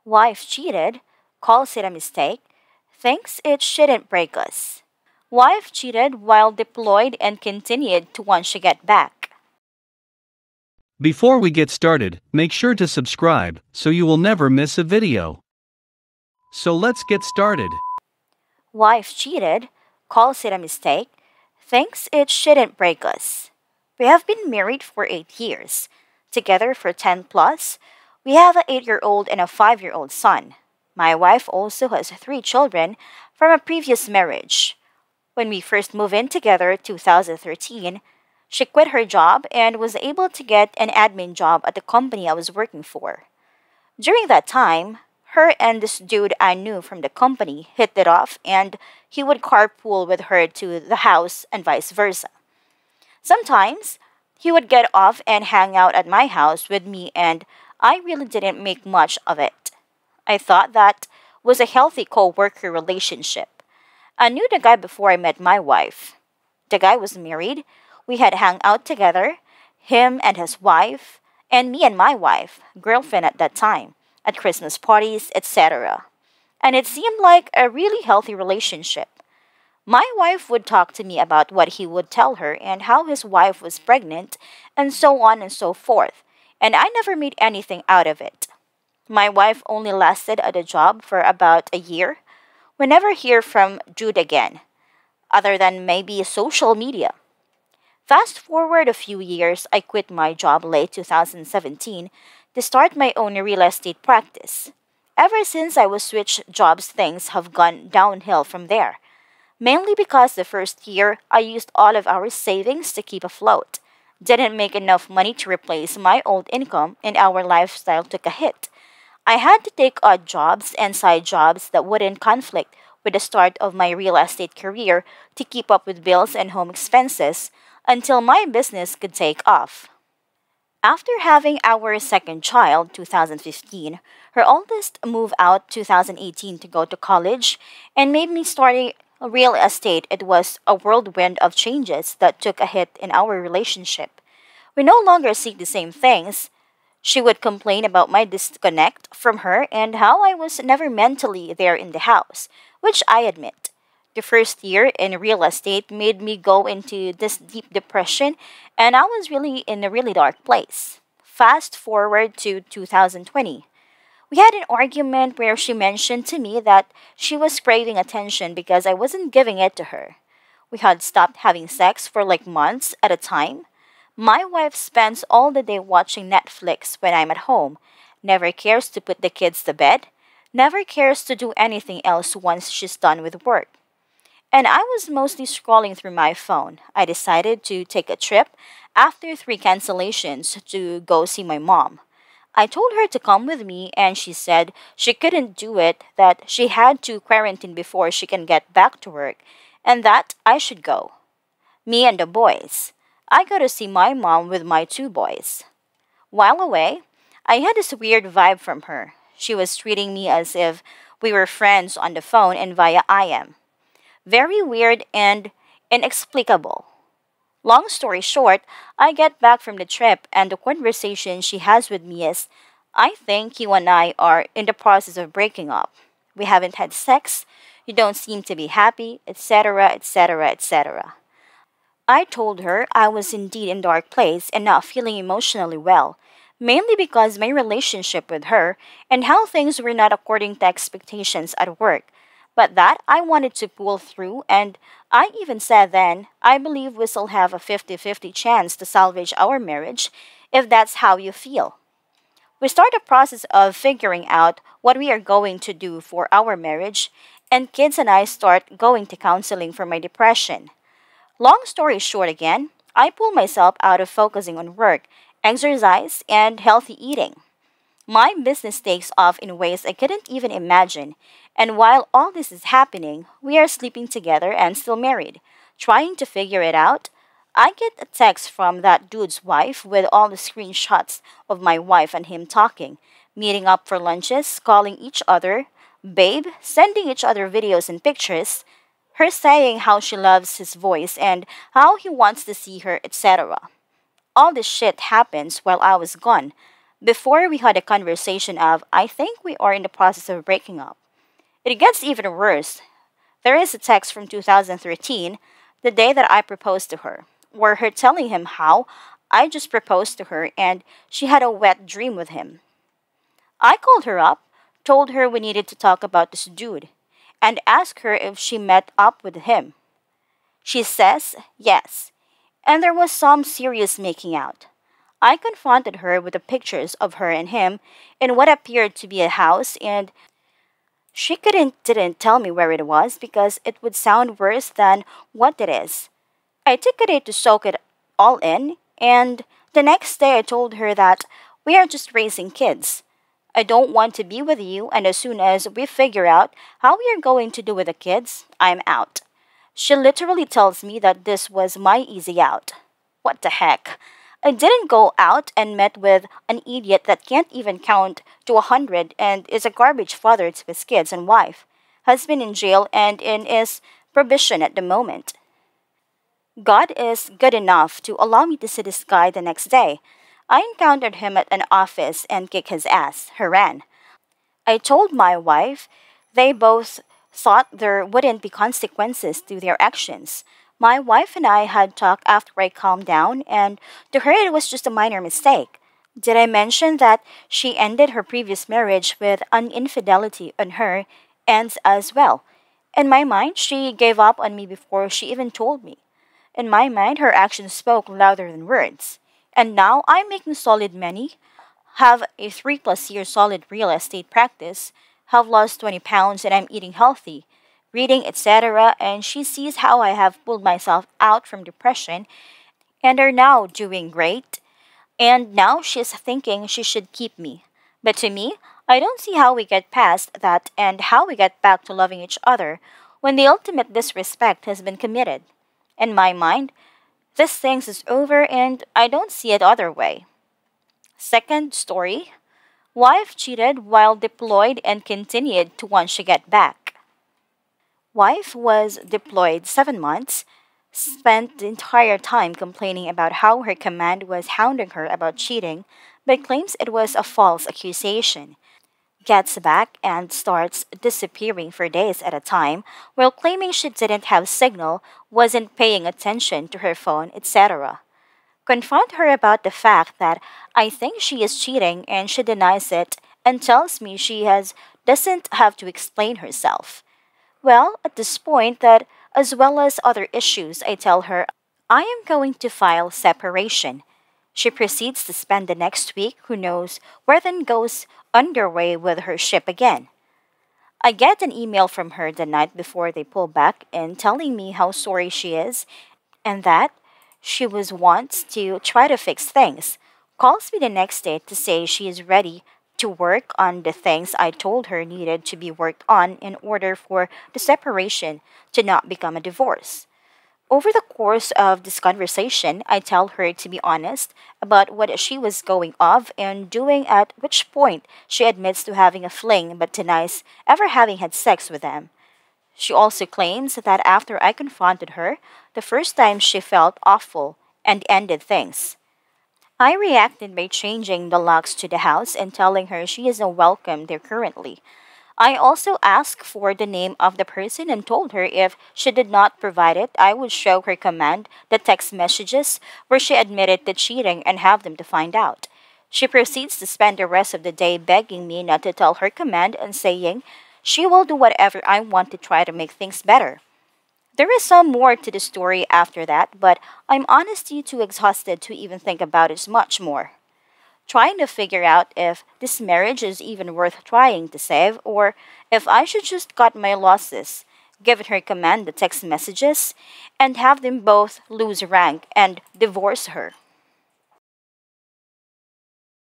Wife cheated, calls it a mistake, thinks it shouldn't break us. Wife cheated while deployed and continued to want to get back. Before we get started, make sure to subscribe so you will never miss a video. So let's get started. Wife cheated, calls it a mistake, thinks it shouldn't break us. We have been married for 8 years, together for 10 plus. We have an 8-year-old and a 5-year-old son. My wife also has 3 children from a previous marriage. When we first moved in together 2013, she quit her job and was able to get an admin job at the company I was working for. During that time, her and this dude I knew from the company hit it off and he would carpool with her to the house and vice versa. Sometimes, he would get off and hang out at my house with me and I really didn't make much of it. I thought that was a healthy co-worker relationship. I knew the guy before I met my wife. The guy was married. We had hung out together, him and his wife, and me and my wife, girlfriend at that time, at Christmas parties, etc. And it seemed like a really healthy relationship. My wife would talk to me about what he would tell her and how his wife was pregnant, and so on and so forth, and I never made anything out of it. My wife only lasted at the job for about a year. We never hear from Jude again, other than maybe social media. Fast forward a few years, I quit my job late 2017 to start my own real estate practice. Ever since I was switched jobs, things have gone downhill from there. Mainly because the first year, I used all of our savings to keep afloat. Didn't make enough money to replace my old income and our lifestyle took a hit. I had to take odd jobs and side jobs that wouldn't conflict with the start of my real estate career to keep up with bills and home expenses until my business could take off. After having our second child, 2015, her oldest moved out 2018 to go to college and made me starting real estate. It was a whirlwind of changes that took a hit in our relationship. We no longer seek the same things. She would complain about my disconnect from her and how I was never mentally there in the house, which I admit. The first year in real estate made me go into this deep depression and I was really in a really dark place. Fast forward to 2020. We had an argument where she mentioned to me that she was craving attention because I wasn't giving it to her. We had stopped having sex for like months at a time. My wife spends all the day watching Netflix when I'm at home, never cares to put the kids to bed, never cares to do anything else once she's done with work. And I was mostly scrolling through my phone. I decided to take a trip after 3 cancellations to go see my mom. I told her to come with me and she said she couldn't do it, that she had to quarantine before she can get back to work, and that I should go. Me and the boys. I go to see my mom with my 2 boys. While away, I had this weird vibe from her. She was treating me as if we were friends on the phone and via IM. Very weird and inexplicable. Long story short, I get back from the trip and the conversation she has with me is, I think you and I are in the process of breaking up. We haven't had sex, you don't seem to be happy, etc., etc., etc. I told her I was indeed in a dark place and not feeling emotionally well, mainly because my relationship with her and how things were not according to expectations at work, but that I wanted to pull through, and I even said then, I believe we still have a 50-50 chance to salvage our marriage if that's how you feel. We start the process of figuring out what we are going to do for our marriage, and kids and I start going to counseling for my depression. Long story short again, I pull myself out of focusing on work, exercise, and healthy eating. My business takes off in ways I couldn't even imagine, and while all this is happening, we are sleeping together and still married, trying to figure it out. I get a text from that dude's wife with all the screenshots of my wife and him talking, meeting up for lunches, calling each other babe, sending each other videos and pictures, her saying how she loves his voice and how he wants to see her, etc. All this shit happens while I was gone, Before we had a conversation of, I think we are in the process of breaking up. It gets even worse. There is a text from 2013, the day that I proposed to her, where her telling him how I just proposed to her and she had a wet dream with him. I called her up, told her we needed to talk about this dude, and asked her if she met up with him. She says yes, and there was some serious making out. I confronted her with the pictures of her and him in what appeared to be a house, and she didn't tell me where it was because it would sound worse than what it is. I took a day to soak it all in, and the next day I told her that we are just raising kids. I don't want to be with you, and as soon as we figure out how we are going to do with the kids, I'm out. She literally tells me that this was my easy out. What the heck? I didn't go out and met with an idiot that can't even count to 100 and is a garbage father to his kids and wife, has been in jail and in his probation at the moment. God is good enough to allow me to see this guy the next day. I encountered him at an office and kicked his ass, he ran. I told my wife. They both thought there wouldn't be consequences to their actions. My wife and I had talked after I calmed down, and to her it was just a minor mistake. Did I mention that she ended her previous marriage with an infidelity on her ends as well? In my mind, she gave up on me before she even told me. In my mind, her actions spoke louder than words. And now I'm making solid money, have a 3+ year solid real estate practice, have lost 20 pounds and I'm eating healthy, reading, etc. And she sees how I have pulled myself out from depression and are now doing great. And now she's thinking she should keep me. But to me, I don't see how we get past that and how we get back to loving each other when the ultimate disrespect has been committed. In my mind, this thing is over and I don't see it other way. Second story. Wife cheated while deployed and continued to want she get back. Wife was deployed 7 months, spent the entire time complaining about how her command was hounding her about cheating, but claims it was a false accusation. Gets back and starts disappearing for days at a time while claiming she didn't have signal, wasn't paying attention to her phone, etc. Confront her about the fact that I think she is cheating and she denies it and tells me she has doesn't have to explain herself. Well, at this point that as well as other issues, I tell her I am going to file separation. She proceeds to spend the next week who knows where then goes underway with her ship again. I get an email from her the night before they pull back and telling me how sorry she is and that she was wants to try to fix things. Calls me the next day to say she is ready to work on the things I told her needed to be worked on in order for the separation to not become a divorce. Over the course of this conversation, I tell her to be honest about what she was going off and doing, at which point she admits to having a fling but denies ever having had sex with them. She also claims that after I confronted her, the first time she felt awful and ended things. I reacted by changing the locks to the house and telling her she isn't welcome there currently. I also asked for the name of the person and told her if she did not provide it, I would show her command the text messages where she admitted to cheating and have them to find out. She proceeds to spend the rest of the day begging me not to tell her command and saying she will do whatever I want to try to make things better. There is some more to the story after that, but I'm honestly too exhausted to even think about it much more. Trying to figure out if this marriage is even worth trying to save or if I should just cut my losses, give her command the text messages, and have them both lose rank and divorce her.